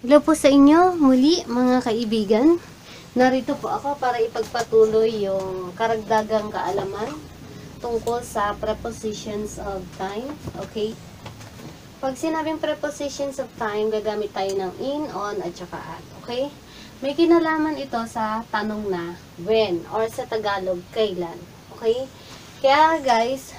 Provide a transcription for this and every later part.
Hello po sa inyo muli mga kaibigan. Narito po ako para ipagpatuloy yung karagdagang kaalaman tungkol sa prepositions of time. Okay? Pag sinabing prepositions of time, gagamit tayo ng in, on, at saka at. Okay? May kinalaman ito sa tanong na when or sa Tagalog, kailan. Okay? Kaya guys,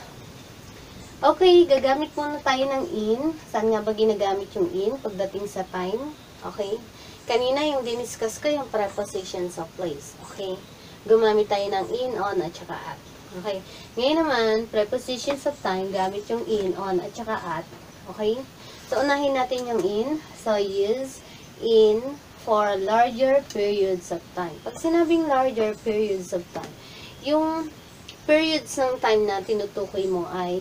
okay, gagamit muna tayo ng in. Saan nga ba ginagamit yung in pagdating sa time? Okay? Kanina yung diniscuss ko yung prepositions of place. Okay? Gumamit tayo ng in, on, at saka at. Okay? Ngayon naman, prepositions of time, gamit yung in, on, at saka at. Okay? So, unahin natin yung in. So, use in for larger periods of time. Pag sinabing larger periods of time, yung periods ng time na tinutukoy mo ay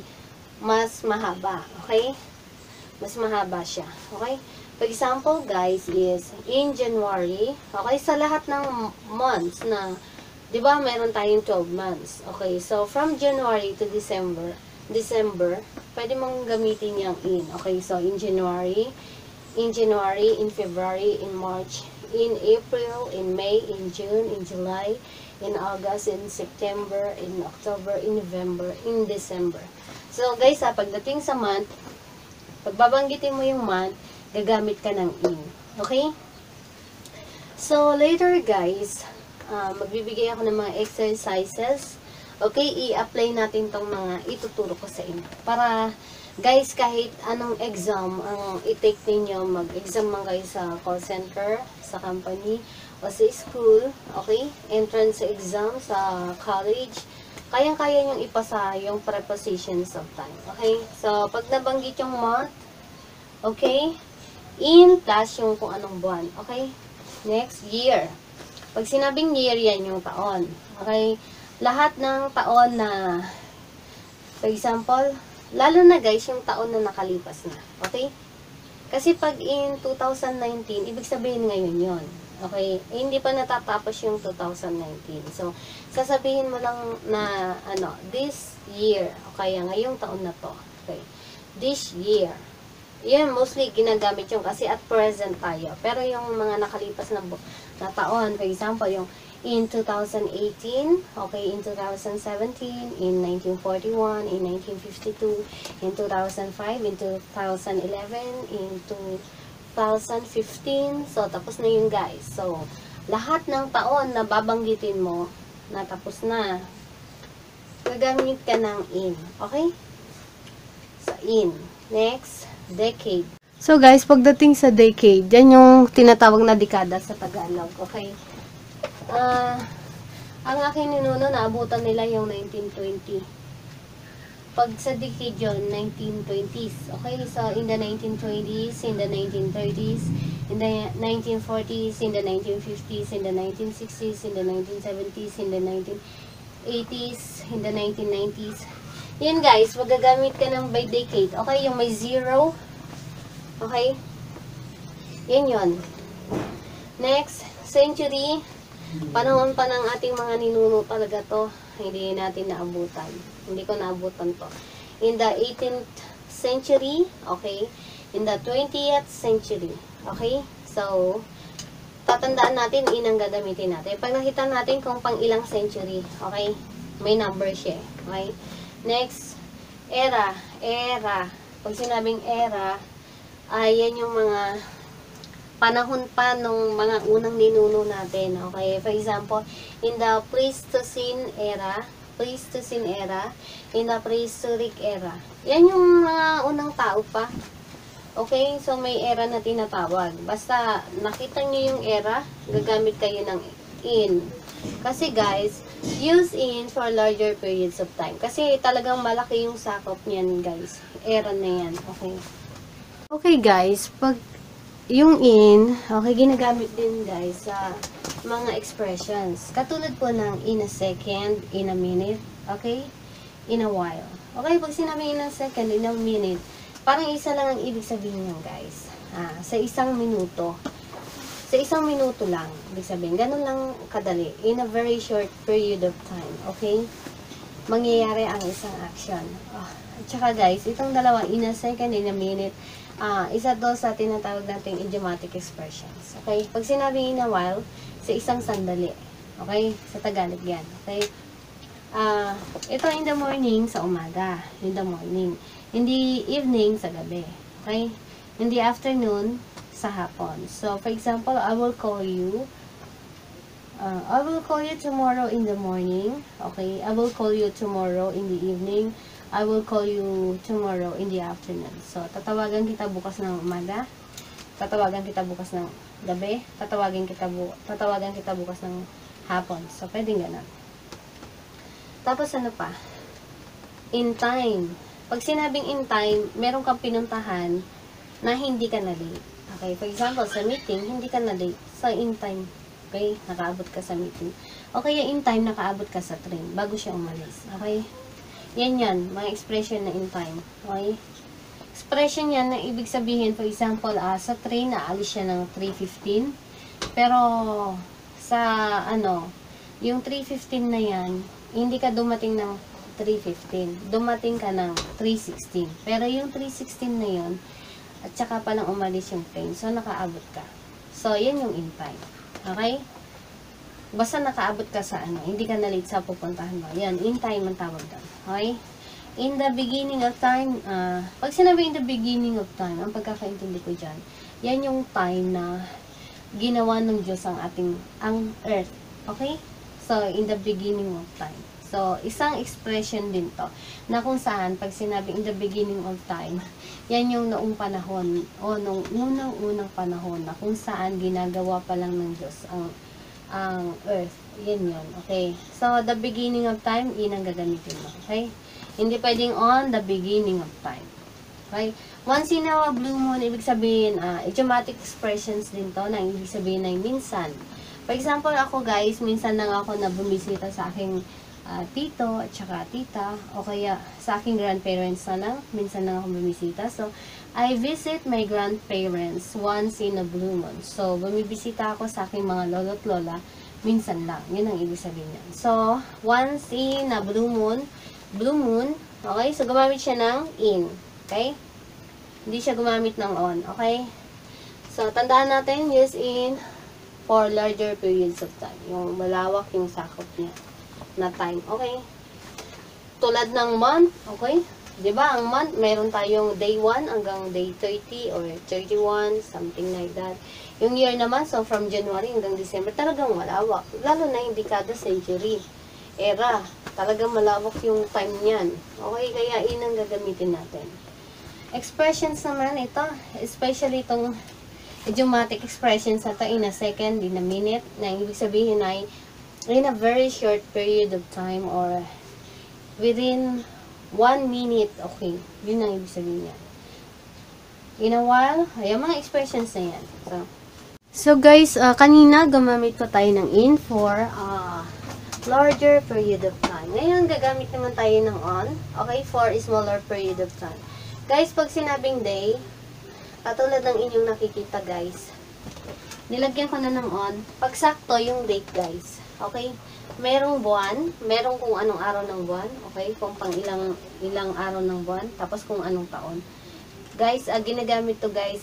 mas mahaba. Okay? Mas mahaba siya. Okay? For example, guys, is in January, okay, sa lahat ng months na, di ba, meron tayong 12 months. Okay, so from January to December, pwede mong gamitin yung in. Okay, so in January, in February, in March, in April, in May, in June, in July, in August, in September, in October, in November, in December. So, guys, pagdating sa month, pagbabanggitin mo yung month, gagamit ka ng in. Okay? So, later guys, magbibigay ako ng mga exercises. Okay? I-apply natin tong mga ituturo ko sa inyo. Para, guys, kahit anong exam ang i-take ninyo, mag-exam man kayo sa call center, sa company, o sa school, okay? Entrance exam sa college, kayang-kaya nyong ipasa yung prepositions of time. Okay? So, pag nabanggit yung month, okay? In plus yung kung anong buwan. Okay? Next, year. Pag sinabing year, yan yung taon. Okay? Lahat ng taon na, for example, lalo na guys, yung taon na nakalipas na. Okay? Kasi pag in 2019, ibig sabihin ngayon yon. Okay? Hindi pa natatapos yung 2019. So, sasabihin mo lang na, this year. Okay? Ngayong taon na to. Okay? This year. Yan, mostly ginagamit yung kasi at present tayo. Pero yung mga nakalipas na taon, for example, yung in 2018, okay, in 2017, in 1941, in 1952, in 2005, in 2011, in 2015. So, tapos na yun guys. So, lahat ng taon na babanggitin mo, na tapos na, gagamit ka ng in. Okay? So, in. Next, decade. So guys, pagdating sa decade, yan yung tinatawag na dekada sa Tagalog. Okay? Ang aking ninuno, naabutan nila yung 1920. Pag sa decade yun, 1920s. Okay? So, in the 1920s, in the 1930s, in the 1940s, in the 1950s, in the 1960s, in the 1970s, in the 1980s, in the 1990s. Yan guys, magagamit ka ng by decade. Okay, yung may zero. Okay? Yan yun. Next, century. Panahon pa ng ating mga ninuno talaga to. Hindi natin naabutan. Hindi ko naabutan to. In the 18th century. Okay? In the 20th century. Okay? So, tatandaan natin, inang gagamitin natin. Pag nakita natin kung pang ilang century. Okay? May number siya. Okay? Next, era. Era. Pag sinabing era, yan yung mga panahon pa nung mga unang ninuno natin. Okay? For example, in the Pleistocene era, in the Prehistoric era. Yan yung mga unang tao pa. Okay? So, may era na tinatawag. Basta, nakita nyo yung era, gagamit kayo ng in. Kasi guys, use in for larger periods of time. Kasi talagang malaki yung sakop niyan guys. Era na yan. Okay. Okay guys, pag yung in, okay, ginagamit din guys sa mga expressions. Katulad po ng in a second, in a minute, okay? In a while. Okay, pag sinabi in a second, in a minute, parang isa lang ang ibig sabihin niyan guys. Sa isang minuto. Sa isang minuto lang, ibig sabihin, ganun lang kadali. In a very short period of time, okay? Mangyayari ang isang action. At saka guys, itong dalawa, in a second, in a minute, Isa to sa tinatawag nating idiomatic expressions. Okay? Pag sinabing in a while, sa isang sandali. Okay? Sa Tagalog yan. Okay? Ito in the morning, sa umaga. In the morning. In the evening, sa gabi. Okay? In the afternoon, sa hapon. So, for example, I will call you tomorrow in the morning. Okay? I will call you tomorrow in the evening. I will call you tomorrow in the afternoon. So, tatawagan kita bukas ng umaga. Tatawagan kita bukas ng gabi. Tatawagan kita bukas ng hapon. So, pwedeng ganun. Tapos, ano pa? In time. Pag sinabing in time, meron kang pinuntahan na hindi ka na late. Okay? For example, sa meeting, hindi ka na late. So, in time. Okay? Nakaabot ka sa meeting. Okay, in time, nakaabot ka sa train bago siya umalis. Okay? Yan. Mga expression na in time. Okay? Expression yan na ibig sabihin, for example, sa train, naalis siya ng 3:15. Pero, sa, yung 3:15 na yan, hindi ka dumating ng 3:15. Dumating ka ng 3:16. Pero yung 3:16 na yun, at saka palang umalis yung train. So, nakaabot ka. So, yan yung in time. Okay? Basta nakaabot ka sa hindi ka na late sa pupuntahan mo. Yan, in time ang tawag doon. Okay? In the beginning of time, pag sinabi in the beginning of time, ang pagkakaintindi ko dyan, yan yung time na ginawa ng Diyos ang earth. Okay? So, in the beginning of time. So, isang expression din to, na kung saan, pag sinabi in the beginning of time, yan yung noong panahon, o nung unang panahon, na kung saan ginagawa pa lang ng Diyos ang earth. Yan yun. Okay? So, the beginning of time, inang gagamitin mo. Okay? Hindi pwedeng on the beginning of time. Okay? Once in a blue moon, ibig sabihin, idiomatic expressions din to, na ibig sabihin ay minsan. For example, ako guys, minsan lang ako na bumisita sa aking tito at saka tita, o kaya sa aking grandparents na lang, minsan lang ako bumisita. So, I visit my grandparents once in a blue moon. So, bumibisita ako sa aking mga lolo at lola, minsan lang. Yun ang ibig sabihin niyan. So, once in a blue moon, okay? So, gumamit siya ng in. Okay? Hindi siya gumamit ng on. Okay? So, tandaan natin, use in for larger periods of time. Yung malawak yung sakop niya na time. Okay? Tulad ng month, okay? Diba, ang month, meron tayong day 1 hanggang day 30 or 31, something like that. Yung year naman, so from January hanggang December, talagang malawak. Lalo na yung dekada century era. Talagang malawak yung time niyan. Okay, kaya inang gagamitin natin. Expressions naman, ito, especially itong idiomatic expressions na ito in a second, in a minute, na ibig sabihin ay in a very short period of time or within 1 minute, okay. Yun ang ibig sabihin niya. In a while, ay mga expressions na yan. So guys, kanina gumamit pa tayo ng in for larger period of time. Ngayon, gagamit naman tayo ng on, okay, for smaller period of time. Guys, pag sinabing day, katulad ng inyong nakikita guys, nilagyan ko na ng on, pag sakto yung date guys, okay? Merong buwan, merong kung anong araw ng buwan, okay? Kung pang ilang araw ng buwan, tapos kung anong taon. Guys, ginagamit to guys,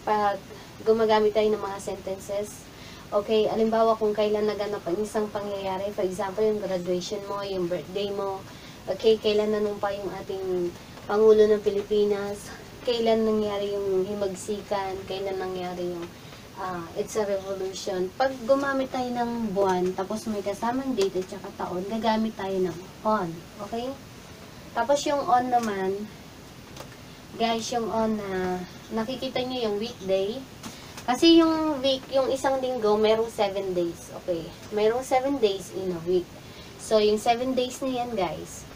pag gumagamit tayo ng mga sentences, okay? Alimbawa kung kailan naganap ang isang pangyayari, for example, yung graduation mo, yung birthday mo, okay? Kailan nanumpa yung ating Pangulo ng Pilipinas, kailan nangyari yung himagsikan, kailan nangyari yung it's a revolution. Pag gumamit tayo ng buwan, tapos may kasamang date at saka taon, gagamit tayo ng on. Okay? Tapos yung on naman, guys, yung on na nakikita nyo yung weekday. Kasi yung week, yung isang linggo, merong 7 days. Okay? Merong 7 days in a week. So, yung 7 days na yan, guys,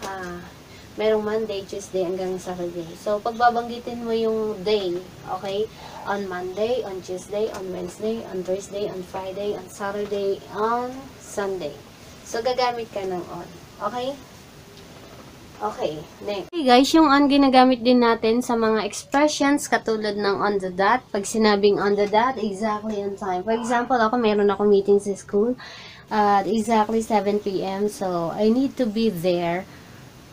merong Monday, Tuesday, hanggang Saturday. So, pagbabanggitin mo yung day, okay? On Monday, on Tuesday, on Wednesday, on Thursday, on Friday, on Saturday, on Sunday. So, gagamit ka ng on. Okay? Okay, next. Okay guys, yung on ginagamit din natin sa mga expressions katulad ng on the dot. Pag sinabing on the dot, exactly on time. For example, meron ako meeting sa school at exactly 7 p.m. So, I need to be there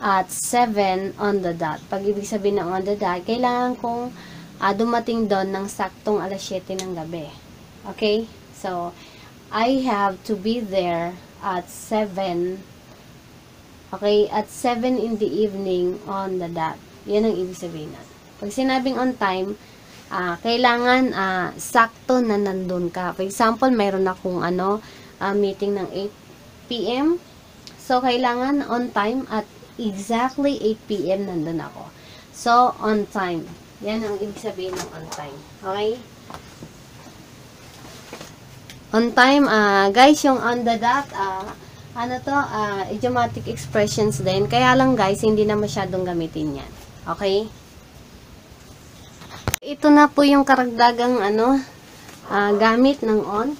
at 7 on the dot. Pag ibig sabihin ng on the dot, kailangan kong dumating doon ng saktong alas 7 ng gabi. Okay? So, I have to be there at 7. Okay? At 7 in the evening on the dot. Yan ang ibig sabihin nun. Pag sinabing on time, kailangan sakto na nandun ka. For example, mayroon akong meeting ng 8 p.m. So, kailangan on time at exactly 8 p.m. nandun ako. So, on time. Yan ang ibig sabihin ng on time. Okay? On time, guys, yung on the dot, idiomatic expressions din. Kaya lang, guys, hindi na masyadong gamitin yan. Okay? Ito na po yung karagdagang, gamit ng on.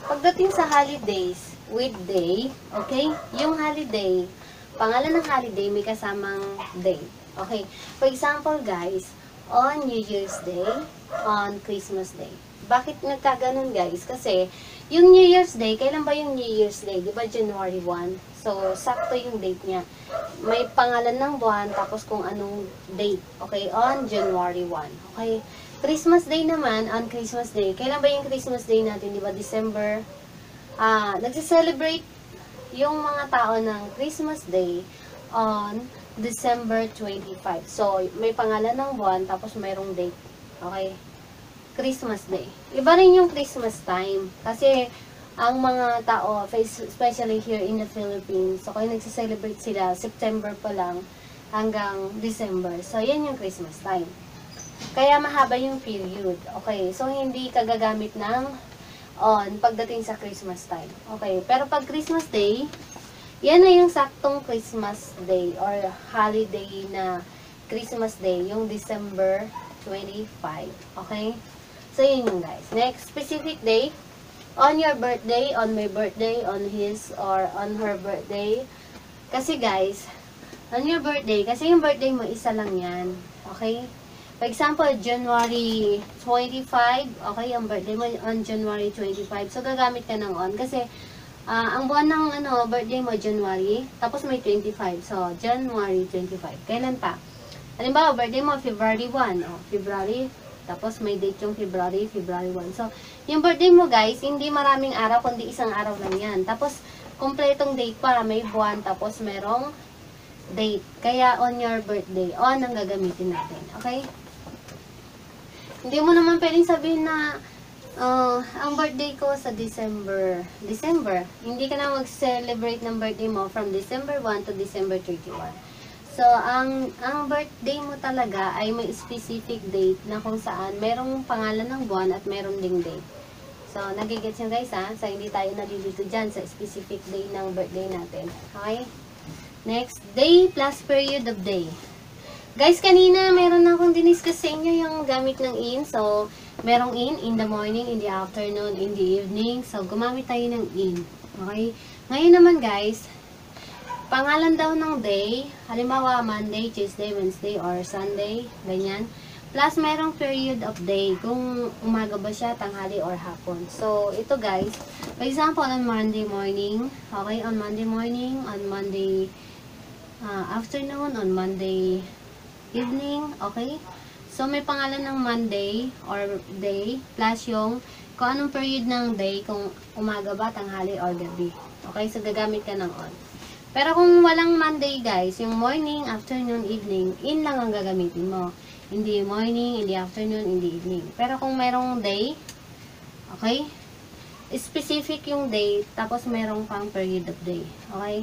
Pagdating sa holidays, weekday, okay? Yung holiday, pangalan ng holiday, may kasamang day. Okay? For example, guys, on New Year's Day, on Christmas Day. Bakit nagkaganon, guys? Kasi, yung New Year's Day, kailan ba yung New Year's Day? Diba January 1? So, sakto yung date niya. May pangalan ng buwan, tapos kung anong date. Okay? On January 1. Okay? Christmas Day naman, on Christmas Day. Kailan ba yung Christmas Day natin? Diba December? Nagse-celebrate yung mga tao ng Christmas Day on December 25. So, may pangalan ng buwan, tapos mayroong date. Okay? Christmas Day. Iba rin yung Christmas time. Kasi, ang mga tao, especially here in the Philippines, so kaya nagse-celebrate sila, September pa lang, hanggang December. So, yan yung Christmas time. Kaya mahaba yung period. Okay? So, hindi ka gagamit ng on pagdating sa Christmas time. Okay? Pero pag Christmas Day, yan na yung saktong Christmas Day or holiday na Christmas Day, yung December 25. Okay? So, yun yung guys. Next, specific day. On your birthday, on my birthday, on his or on her birthday. Kasi guys, on your birthday, kasi yung birthday mo, isa lang yan. Okay? For example, January 25. Okay, ang birthday mo on January 25. So, gagamit ka ng on. Kasi, ang buwan ng birthday mo, January, tapos may 25. So, January 25. Kailan pa? Halimbawa, birthday mo, February 1. February, tapos may date yung February 1. So, yung birthday mo, guys, hindi maraming araw, kundi isang araw lang yan. Tapos, kompletong date pa, may buwan, tapos merong date. Kaya, on your birthday, on ang gagamitin natin. Okay? Hindi mo naman pwedeng sabihin na, ang birthday ko sa December. Hindi ka na mag-celebrate ng birthday mo from December 1 to December 31. So, ang birthday mo talaga ay may specific date na kung saan merong pangalan ng buwan at merong ding date. So, nagigets nyo guys ha? So, hindi tayo nalilito dyan sa specific day ng birthday natin. Okay? Next, day plus period of day. Guys, kanina meron akong diniscuss sa inyo yung gamit ng in. So, merong in the morning, in the afternoon, in the evening. So, gumamit tayo ng in. Okay? Ngayon naman guys, pangalan daw ng day, halimbawa Monday, Tuesday, Wednesday, or Sunday, ganyan. Plus, merong period of day, kung umaga ba siya, tanghali, or hapon. So, ito guys, for example, on Monday morning, okay, on Monday morning, on Monday afternoon, on Monday evening, okay? So, may pangalan ng Monday or day, plus yung kung anong period ng day, kung umaga ba, tanghali, or gabi. Okay? So, gagamit ka ng on. Pero kung walang Monday, guys, yung morning, afternoon, evening, in lang ang gagamitin mo. In the morning, in the afternoon, in the evening. Pero kung merong day, okay? Specific yung day, tapos merong pang period of day. Okay?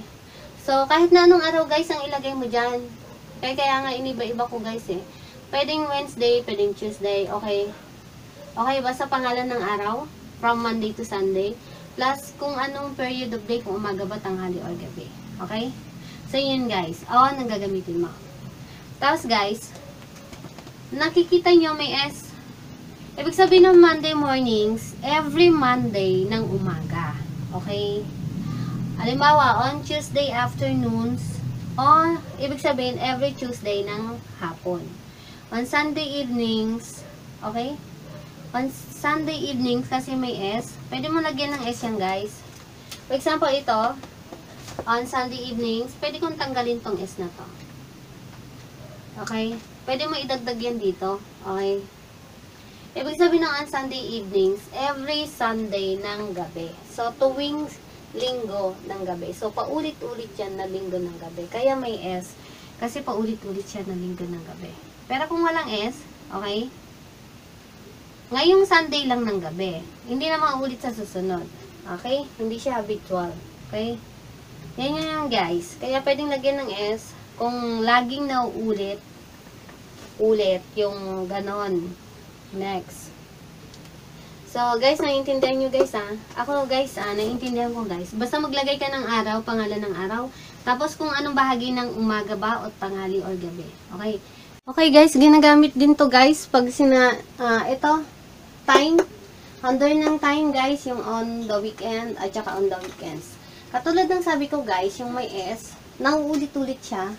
So, kahit na anong araw, guys, ang ilagay mo dyan. Kaya nga iniba-iba ko, guys, eh. Pwedeng Wednesday, pwedeng Tuesday, okay? Okay, basta pangalan ng araw, from Monday to Sunday, plus kung anong period of day, kung umaga ba, tanghali, or gabi. Okay? So, yun guys. On ang gagamitin mo. Tapos, guys, nakikita nyo may S. Ibig sabihin ng Monday mornings, every Monday ng umaga. Okay? Halimbawa, on Tuesday afternoons, o, ibig sabihin, every Tuesday ng hapon. On Sunday evenings, okay? On Sunday evenings, kasi may S, pwede mo lagyan ng S yan, guys. For example, ito, on Sunday evenings, pwede kong tanggalin tong S na to. Okay? Pwede mo idagdag yan dito. Okay? Ibig sabihin ng on Sunday evenings, every Sunday ng gabi. So, tuwing linggo ng gabi. So, paulit-ulit yan na linggo ng gabi. Kaya may S, kasi paulit-ulit siya na linggo ng gabi. Pero kung walang S, okay? Ngayong Sunday lang ng gabi. Hindi na maulit sa susunod. Okay? Hindi siya habitual. Okay? Yan yun guys. Kaya pwedeng lagyan ng S kung laging nauulit yung ganon. Next. So, guys, naiintindihan nyo guys Ako guys naiintindihan ko guys. Basta maglagay ka ng araw, pangalan ng araw. Tapos kung anong bahagi ng umaga ba o tanghali or gabi. Okay? Okay guys, ginagamit din to guys pag ito, time. Under ng time guys, yung on the weekend at saka on the weekends. Katulad ng sabi ko guys, yung may S, nauulit-ulit siya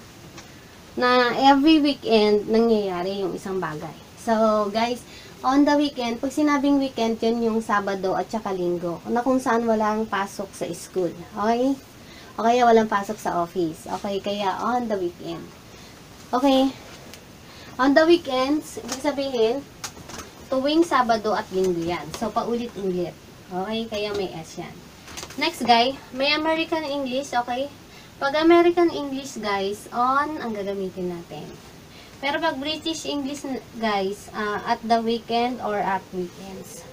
na every weekend nangyayari yung isang bagay. So, guys, on the weekend, pag sinabing weekend, yun yung Sabado at saka Linggo, na kung saan walang pasok sa school. Okay? O kaya walang pasok sa office. Okay? Kaya on the weekend. Okay? On the weekends, ibig sabihin, tuwing Sabado at Linggo yan. So, paulit-ulit. Okay? Kaya may S yan. Next, guys, may American English. Okay? Pag American English, guys, on ang gagamitin natin. Pero pag British English, guys, at the weekend or at weekends.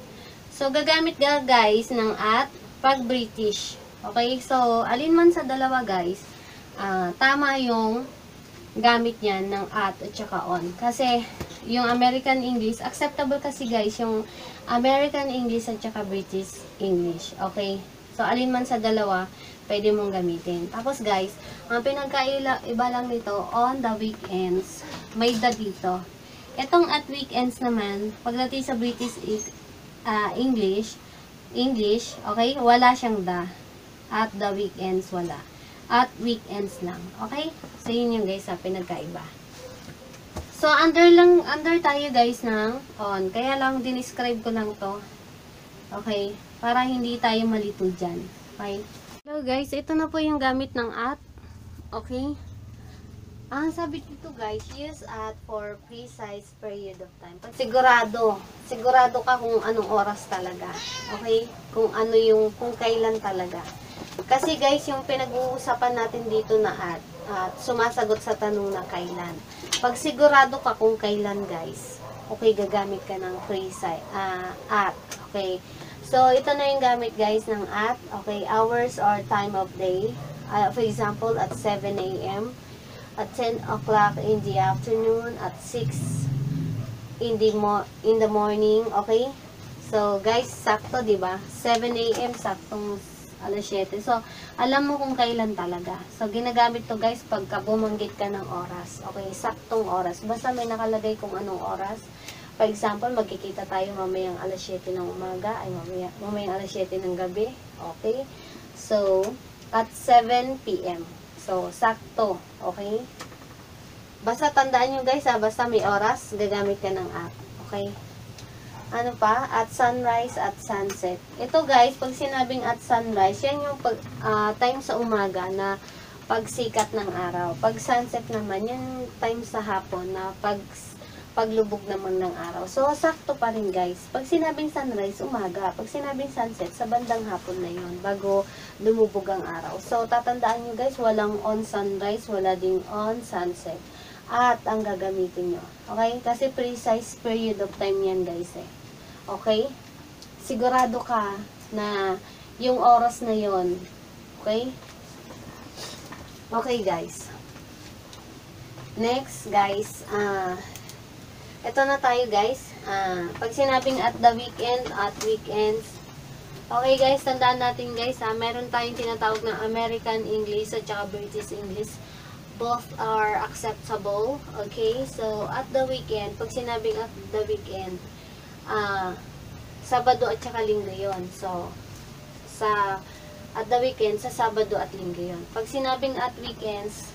So, gagamit ka, guys, ng at pag British. Okay? So, alin man sa dalawa, guys, tama yung gamit niyan ng at saka on. Kasi, yung American English, acceptable kasi, guys, yung American English at saka British English. Okay? So, alin man sa dalawa, pwede mong gamitin. Tapos guys, ang pinagkaiba lang nito, on the weekends, may the dito. Itong at weekends naman, pagdating sa British English, okay, wala siyang the. At the weekends, wala. At weekends lang. Okay? So, yun yung guys, pinagkaiba. So, under tayo guys ng on. Kaya lang, dinescribe ko lang to. Okay? Para hindi tayo malito dyan. Okay? Hello guys, ito na po yung gamit ng at. Okay? Ang sabi dito guys, use at for precise period of time. Pag sigurado ka kung anong oras talaga. Okay? Kung kailan talaga. Kasi guys, yung pinag-uusapan natin dito na at sumasagot sa tanong na kailan. Pag sigurado ka kung kailan guys, okay, gagamit ka ng precise at. Okay? So, ito na yung gamit guys ng at. Okay, hours or time of day. For example, at 7 a.m. At 10 o'clock in the afternoon. At 6 in the morning. Okay? So, guys, sakto, diba? 7 a.m. saktong alas 7. So, alam mo kung kailan talaga. So, ginagamit to guys pagka bumanggit ka ng oras. Okay, saktong oras. Basta may nakalagay kung anong oras. For example, magkikita tayo mamayang alas 7 ng umaga, ay mamayang alas 7 ng gabi. Okay? So, at 7 p.m. So, sakto. Okay? Basta tandaan nyo guys, basta may oras, gagamit ka ng at. Okay? Ano pa? At sunrise, at sunset. Ito guys, pag sinabing at sunrise, yan yung time sa umaga na pagsikat ng araw. Pag sunset naman, yan time sa hapon na paglubog naman ng araw. So, sakto pa rin guys. Pag sinabing sunrise, umaga. Pag sinabing sunset, sa bandang hapon na yon bago lumubog ang araw. So, tatandaan nyo guys, walang on sunrise, wala ding on sunset. At ang gagamitin nyo. Okay? Kasi precise period of time yan guys eh. Okay? Sigurado ka na yung oras na yon. Okay? Okay guys. Next guys, ito na tayo guys. Pag sinabing at the weekend, at weekends. Okay guys, tandaan natin guys meron tayong tinatawag na American English at saka British English. Both are acceptable. Okay, so at the weekend, pag sinabing at the weekend, Sabado at saka Linggo yun. So, at the weekend, sa Sabado at Linggo yun. Pag sinabing at weekends,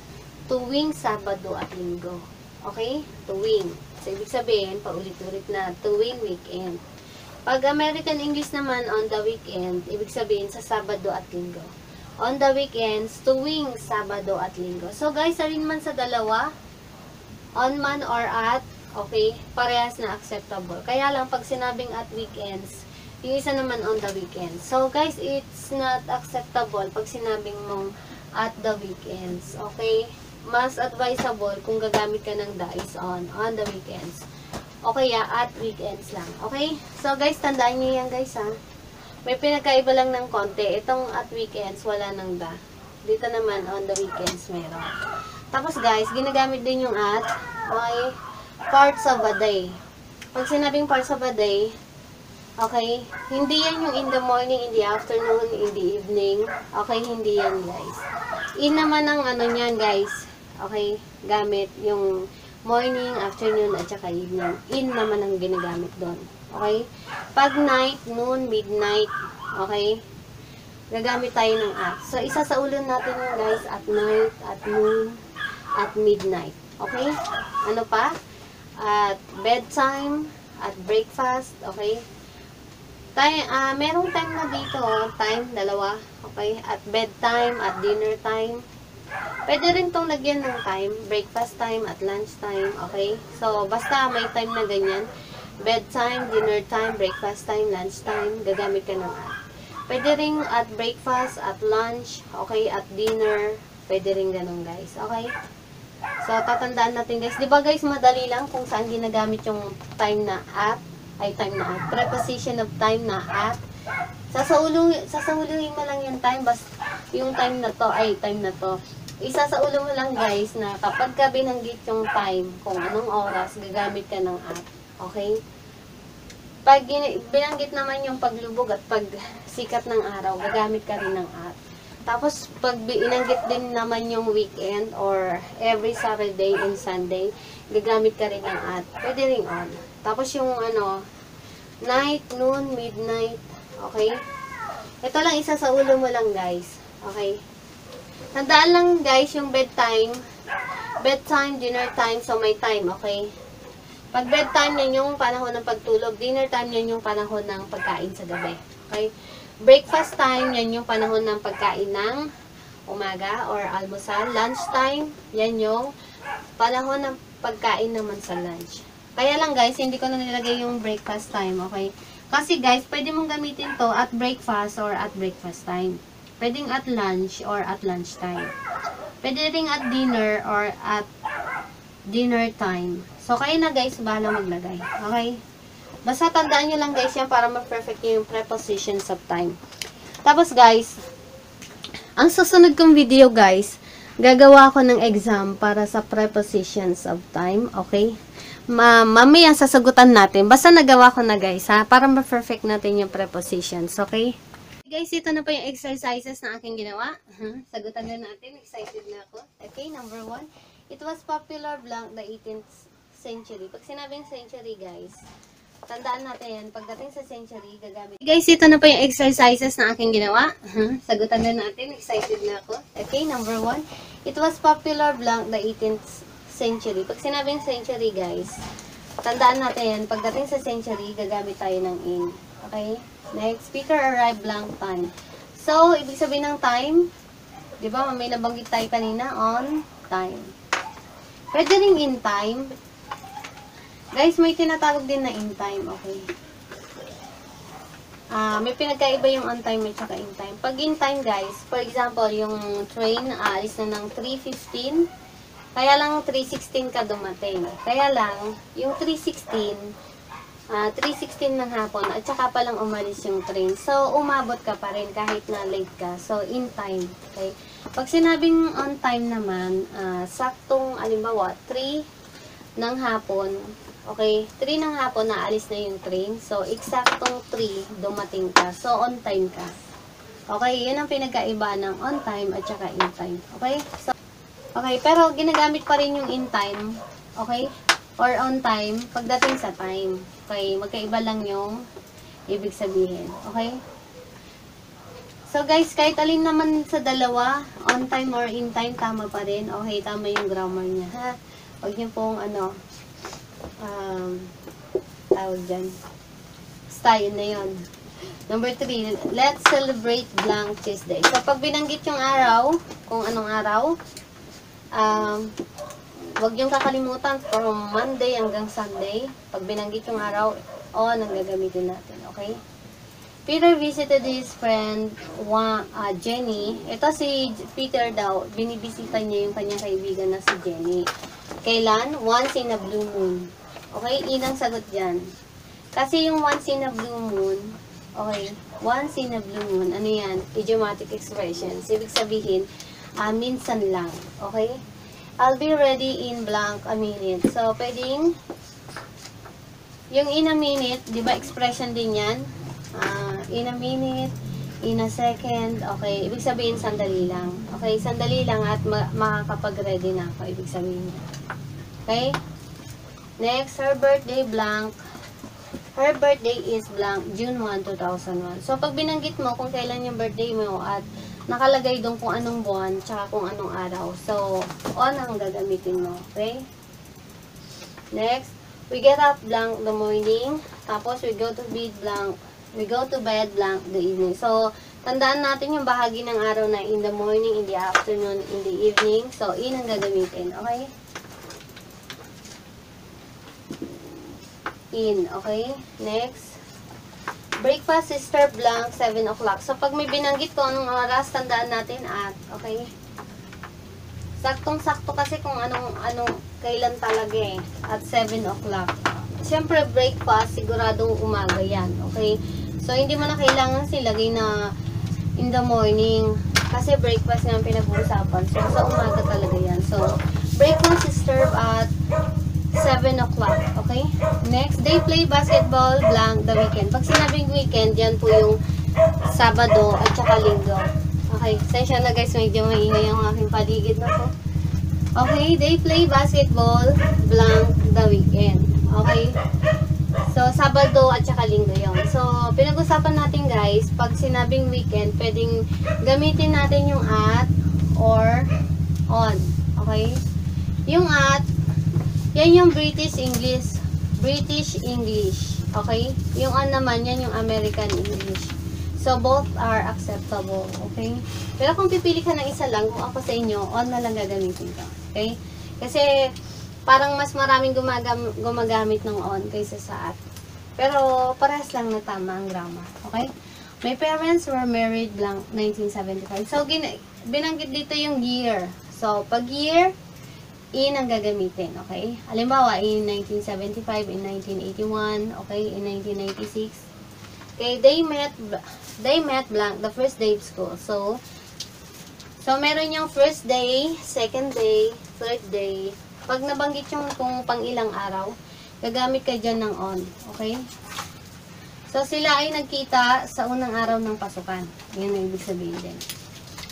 tuwing Sabado at Linggo. Okay? Tuwing. So, ibig sabihin, paulit-ulit na, tuwing weekend. Pag American English naman, on the weekend, ibig sabihin, sa Sabado at Linggo. On the weekends, tuwing Sabado at Linggo. So, guys, alin man sa dalawa, on man or at, Okay? Parehas na acceptable. Kaya lang, pag sinabing at weekends, yung isa naman on the weekends. So, guys, it's not acceptable pag sinabing mong at the weekends. Okay? Mas advisable kung gagamit ka ng the is on the weekends. Okay, at weekends lang. Okay? So, guys, tandaan nyo yan, guys, ha? May pinagkaiba lang ng konti. Itong at weekends, wala nang the. Dito naman, on the weekends, meron. Tapos, guys, ginagamit din yung at, okay? Parts of a day. Pag sinabing parts of a day, okay, hindi yan yung in the morning, in the afternoon, in the evening. Okay, hindi yan, guys. In naman ang ano niyan, guys. Okay, gamit yung morning, afternoon, at saka evening. In naman ang ginagamit doon. Okay? Pag night, noon, midnight, okay, gagamit tayo ng at. So, isa sa ulo natin yung, guys, at night, at noon, at midnight. Okay? Ano pa? At bedtime, at breakfast, okay? Merong time na dito, time, dalawa, okay? At bedtime, at dinner time. Pwede rin tong lagyan ng time, breakfast time, at lunch time, okay? So, basta may time na ganyan. Bedtime, dinner time, breakfast time, lunch time, gagamit ka ng at. Pwede rin at breakfast, at lunch, okay? At dinner, pwede rin ganun, guys, okay? So, tatandaan natin, guys. Diba, guys, madali lang kung saan ginagamit yung time na at, preposition of time na at. Sasahuluhin mo lang yung time, yung time na to, time na to. Isa sa ulo mo lang, guys, na kapag ka binanggit yung time, kung anong oras, gagamit ka ng at. Okay? Pag binanggit naman yung paglubog at pagsikat ng araw, gagamit ka rin ng at. Tapos, pag inanggit din naman yung weekend or every Saturday and Sunday, gagamit ka rin ng at. Pwede rin on. Tapos yung night, noon, midnight, okay? Ito lang isa sa ulo mo lang, guys. Okay? Tandaan lang, guys, yung bedtime, dinner time, so may time, okay? Pag bedtime, yan yung panahon ng pagtulog. Dinner time, yan yung panahon ng pagkain sa gabi. Okay? Breakfast time, yan yung panahon ng pagkain ng umaga or almusal. Lunch time, yan yung panahon ng pagkain naman sa lunch. Kaya lang, guys, hindi ko na nilagay yung breakfast time, okay? Kasi, guys, pwede mong gamitin to at breakfast or at breakfast time. Pwedeng at lunch or at lunch time. Pwede ring at dinner or at dinner time. So, kayo na, guys, bahala maglagay. Okay? Basta tandaan nyo lang, guys, yan para ma-perfect yung prepositions of time. Tapos, guys, ang susunod kong video, guys, gagawa ko ng exam para sa prepositions of time. Okay? Mamaya sasagutan natin. Basta nagawa ko na, guys, ha? Para ma-perfect natin yung prepositions. Okay? Guys, ito na po yung exercises na aking ginawa. Sagutan na natin. Excited na ako. Okay, number 1. It was popular blank the 18th century. Pag sinabing century, guys, tandaan natin yan. Pagdating sa century, gagamit. Guys, ito na po yung exercises na aking ginawa. Sagutan na natin. Excited na ako. Okay, number 1. It was popular blank the 18th century. Pag sinabing century, guys, tandaan natin yan. Pagdating sa century, gagamit tayo ng in. Okay? Next, Peter arrived blank time. So, ibig sabihin ng time, di ba, may nabanggit tayo kanina, on time. Pwede rin in time. Guys, may tinatawag din na in time, okay? May pinagkaiba yung on time at saka in time. Pag in time, guys, for example, yung train, aalis na ng 3:15, kaya lang 3:16 ka dumating. Kaya lang, yung 3:16 ng hapon, at saka palang umalis yung train. So, umabot ka pa rin kahit na late ka. So, in time. Okay? Pag sinabing on time naman, saktong, alimbawa, 3 ng hapon, okay, 3 ng hapon, naalis na yung train. So, eksaktong 3, dumating ka. So, on time ka. Okay, yun ang pinagkaiba ng on time at saka in time. Okay? So, okay, pero ginagamit pa rin yung in time. Okay? Or on time, pagdating sa time. Okay, magkaiba lang yung ibig sabihin. Okay? So, guys, kahit alin naman sa dalawa, on time or in time, tama pa rin. Okay, tama yung grammar niya. Ha? Huwag niyo pong, tawag dyan. Style na yun. Number 3, let's celebrate blank Tuesday. So, pag binanggit yung araw, kung anong araw, Huwag yung kakalimutan from Monday hanggang Sunday. Pag binanggit yung araw, on ang gagamitin natin. Okay? Peter visited his friend Jenny. Ito si Peter daw, binibisita niya yung kanyang kaibigan na si Jenny. Kailan? Once in a blue moon. Okay? Inang sagot dyan. Kasi yung once in a blue moon, okay, once in a blue moon, ano yan? Idiomatic expressions. Ibig sabihin, minsan lang. Okay? I'll be ready in blank a minute. So, pwedeng, yung in a minute, di ba expression din yan? In a minute, in a second, okay, ibig sabihin sandali lang. Okay, sandali lang at makakapag-ready na ako, ibig sabihin. Okay? Next, her birthday blank. Her birthday is blank, June 1, 2001. So, pag binanggit mo kung kailan yung birthday mo at nakalagay doon kung anong buwan, tsaka kung anong araw. So, on ang gagamitin mo. Okay? Next, we get up blank the morning. Tapos, we go to bed blank. We go to bed blank the evening. So, tandaan natin yung bahagi ng araw na in the morning, in the afternoon, in the evening. So, in ang gagamitin. Okay? In. Okay? Next. Breakfast is served blank 7 o'clock. So, pag may binanggit ko anong oras, tandaan natin at. Okay? Saktong-sakto kasi kung kailan talaga eh. At 7 o'clock. Siyempre, breakfast, siguradong umaga yan. Okay? So, hindi mo na kailangan silagay na in the morning. Kasi breakfast nga ang pinag-uusapan. So, sa umaga talaga yan. So, breakfast is served at 7 o'clock. Okay? Next, they play basketball blank the weekend. Pag sinabing weekend, yan po yung Sabado at saka Linggo. Okay? Sensya na guys, medyo maingay ang aking paligid na po. Okay? They play basketball blank the weekend. Okay? So, Sabado at saka Linggo yun. So, pinag-usapan natin guys, pag sinabing weekend, pwedeng gamitin natin yung at or on. Okay? Yung at, yan yung British English. British English. Okay? Yung on naman, yan yung American English. So, both are acceptable. Okay? Pero kung pipili ka ng isa lang, kung ako sa inyo, on na lang gagamitin ka. Okay? Kasi, parang mas maraming gumagamit ng on kaysa sa at. Pero, parehas lang na tama ang grammar. Okay? My parents were married blank 1975. So, binanggit dito yung year. So, pag year, in ang gagamitin. Okay? Halimbawa, in 1975, in 1981, okay? In 1996. Okay? They met blank the first day of school. So meron yung first day, second day, third day. Pag nabanggit yung kung pang ilang araw, gagamit ka dyan ng on. Okay? So, sila ay nagkita sa unang araw ng pasukan. Yan ang ibig sabihin din.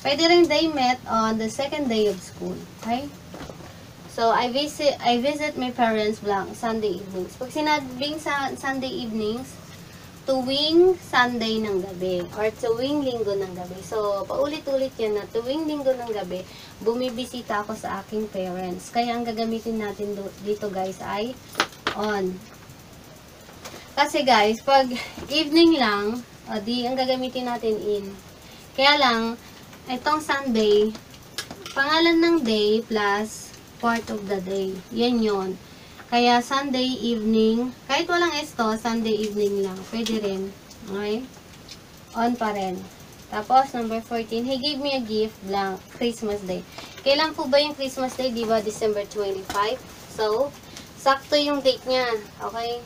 Pwede rin they met on the second day of school. Okay? So, I visit my parents blank Sunday evenings. Pag sinabing sa Sunday evenings, tuwing Sunday ng gabi or tuwing Linggo ng gabi. So, paulit-ulit yan na tuwing Linggo ng gabi, bumibisita ako sa aking parents. Kaya ang gagamitin natin dito guys ay on. Kasi guys, pag evening lang, di ang gagamitin natin in. Kaya lang, itong Sunday, pangalan ng day plus part of the day. Yan yon. Kaya, Sunday evening, kahit walang esto, Sunday evening lang. Pwede rin. Okay? On pa rin. Tapos, number 14, he gave me a gift, blank, Christmas Day. Kailan po ba yung Christmas Day? Diba, December 25? So, sakto yung date niya. Okay?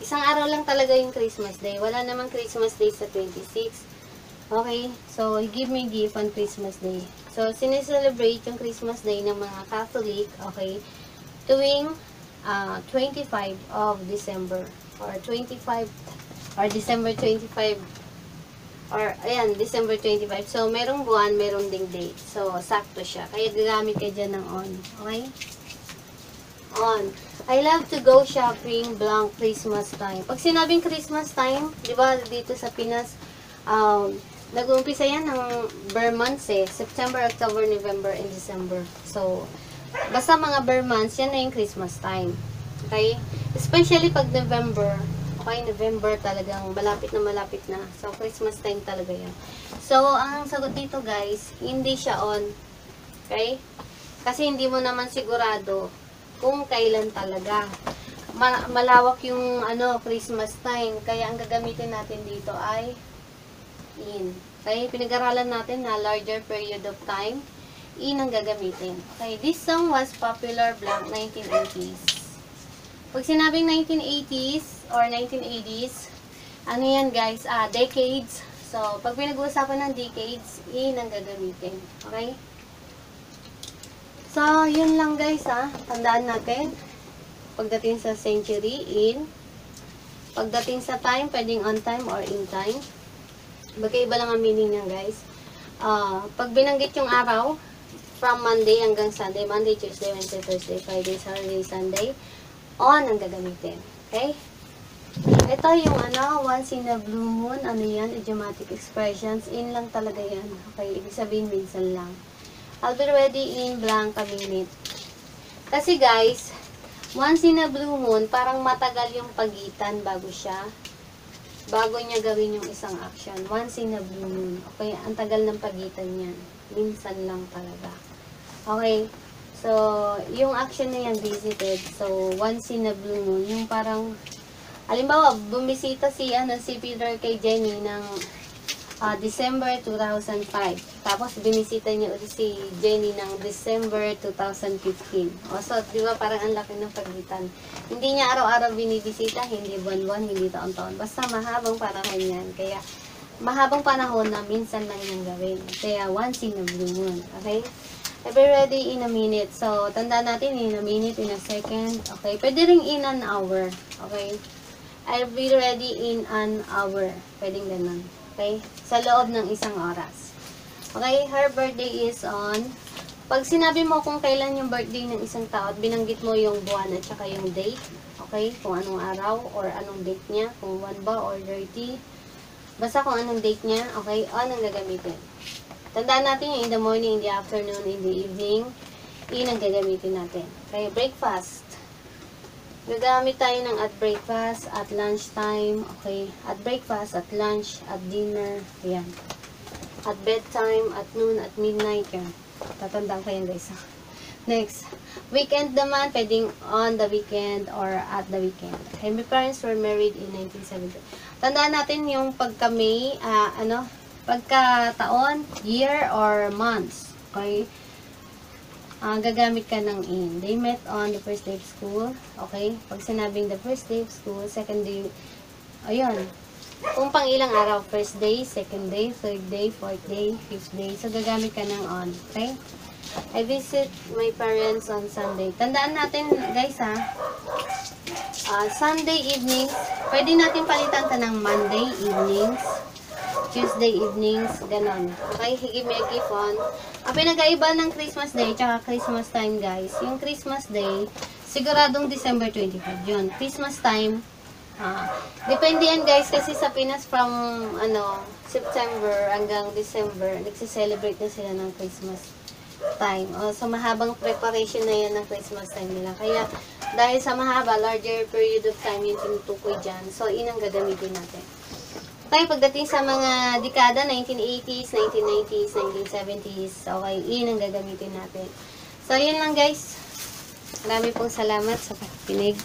Isang araw lang talaga yung Christmas Day. Wala namang Christmas Day sa 26. Okay? So, he gave me a gift on Christmas Day. So, sineselebrate yung Christmas Day ng mga Catholic, okay, tuwing 25 of December or 25 or December 25 or ayan, December 25. So, merong buwan, merong ding date. So, sakto siya. Kaya gagamit ka dyan ng on. Okay? On. I love to go shopping blank Christmas time. Pag sinabing Christmas time, di ba dito sa Pinas, nag-uumpisa yan ng bare months eh. September, October, November, and December. So, basta mga bare months, yan na yung Christmas time. Okay? Especially pag November. Okay, November talagang malapit na. So, Christmas time talaga yan. So, ang sagot dito guys, hindi siya on. Okay? Kasi hindi mo naman sigurado kung kailan talaga. Malawak yung Christmas time. Kaya ang gagamitin natin dito ay in. Okay, pinag-aralan natin na larger period of time, in ang gagamitin. Okay, this song was popular blank 1980s. Pag sinabing 1980s or 1980s, ano yan guys? Decades. So, pag pinag-uusapan ng decades, in ang gagamitin. Okay? So, yun lang guys Tandaan natin. Pagdating sa century, in. Pagdating sa time, pwedeng on time or in time. Magkaiba lang ang meaning niya guys. Pag binanggit yung araw, from Monday hanggang Sunday, Monday, Tuesday, Wednesday, Thursday, Friday, Saturday, Sunday, on ang gagamitin. Okay? Ito yung once in a blue moon, yan, idiomatic expressions, in lang talaga yan. Okay, ibig sabihin minsan lang. I'll be ready in blank a minute. Kasi guys, once in a blue moon, parang matagal yung pagitan bago niya gawin yung isang action. Once in a blue moon. Okay, ang tagal ng pagitan yan. Minsan lang talaga. Okay, so, yung action na yan, visited. So, once in a blue moon, yung parang, halimbawa, bumisita si Peter kay Jenny ng December 2005. Tapos, binisita niya ulit si Jenny ng December 2015. So, di ba parang ang laki ng pagitan. Hindi niya araw-araw binibisita, hindi buwan-buwan, hindi taon-taon. Basta mahabang panahon yan. Kaya, mahabang panahon na minsan lang yung gawin. Kaya, once in a blue moon. Okay? I'll be ready in a minute. So, tandaan natin in a minute, in a second. Okay? Pwede rin in an hour. Okay? I'll be ready in an hour. Pwedeng ganun. Okay? Sa loob ng isang oras. Okay? Her birthday is on. Pag sinabi mo kung kailan yung birthday ng isang tao at binanggit mo yung buwan at saka yung date. Okay? Kung anong araw or anong date niya. Kung 1 ba or 30. Basta kung anong date niya. Okay? On ang gagamitin. Tandaan natin yung in the morning, in the afternoon, in the evening. In ang gagamitin natin. Okay? Breakfast. Gagamit tayo ng at breakfast, at lunchtime, okay? At breakfast, at lunch, at dinner, ayan. At bedtime, at noon, at midnight, yan. Tatandaan ko yan guys. Next, weekend naman, pwedeng on the weekend or at the weekend. Okay, my parents were married in 1970. Tandaan natin yung pagka-May, pagka-taon, year, or months, okay? Gagamit ka ng in. They met on the first day of school. Okay? Pag sinabing the first day of school, second day, ayun. Kung pang ilang araw, first day, second day, third day, fourth day, fifth day. So, gagamit ka ng on. Okay? I visit my parents on Sunday. Tandaan natin, guys, Sunday evenings, pwede natin palitan ka ng Monday evenings, Tuesday evenings, ganon. Okay? Give me a gift on. Ang pinagkaiba ng Christmas Day tsaka Christmas time guys, yung Christmas Day, siguradong December 25 yun. Christmas time, depende yan guys kasi sa Pinas from September hanggang December, nagsiselebrate na sila ng Christmas time. So mahabang preparation na yan ng Christmas time nila. Kaya dahil sa mahaba, larger period of time yung tinutukoy dyan, so inang gagamitin natin. Tayo pagdating sa mga dekada, 1980s, 1990s, 1970s, okay, yun ang gagamitin natin. So, yun lang guys. Marami pong salamat sa pakikinig.